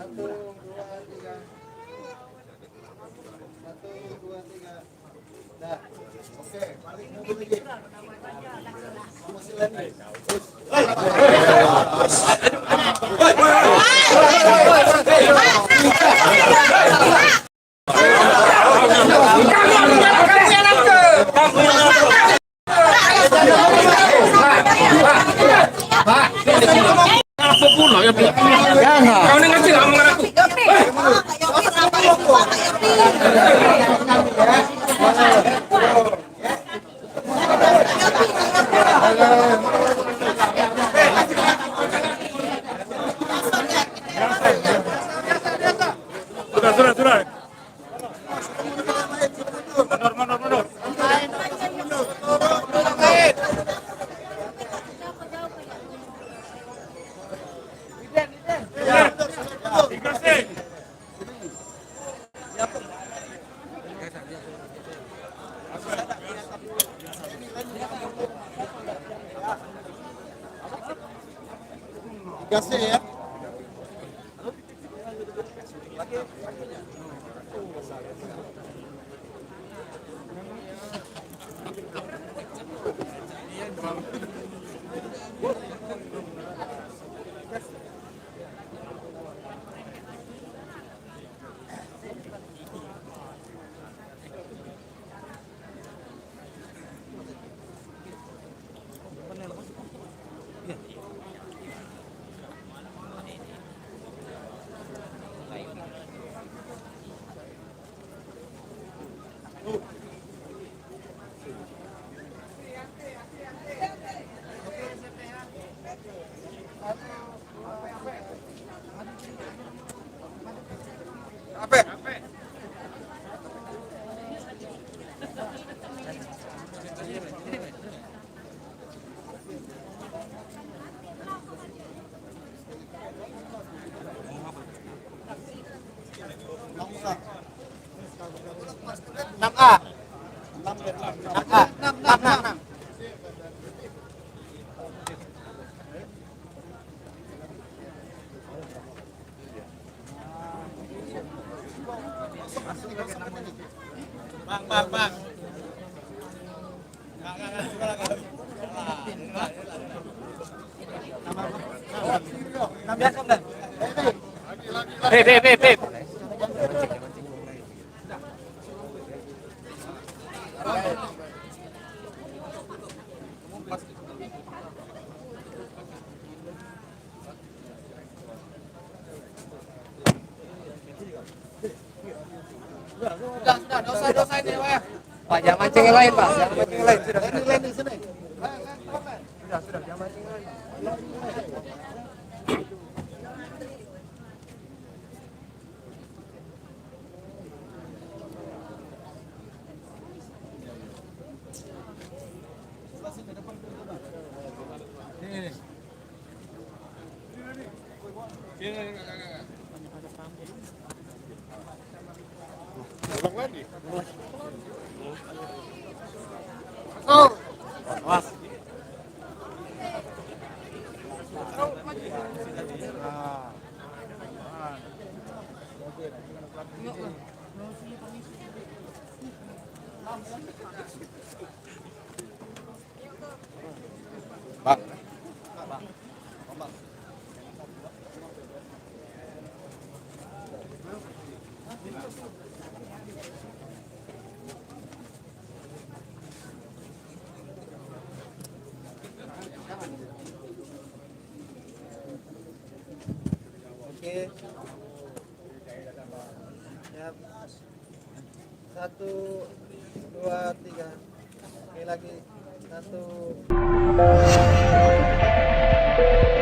Satu, dua, tiga. Satu, dua, tiga. Dah. Oke, balik mobil lagi. Masih lagi. Kau ni ngerti tak omongan aku? Sudah. Mundur. Gasnya ya. Enam A. Enam. Bang. Beb. Sudah, dosa ini, Pak. Pak, jangan mancing yang lain, Pak. Jangan mancing yang lain. Sudah. Lain di sini. Sudah, jangan mancing yang lain. Ulang lagi. Awas. Bang. Oke. Siap. 1, 2, 3. Oke lagi. 1.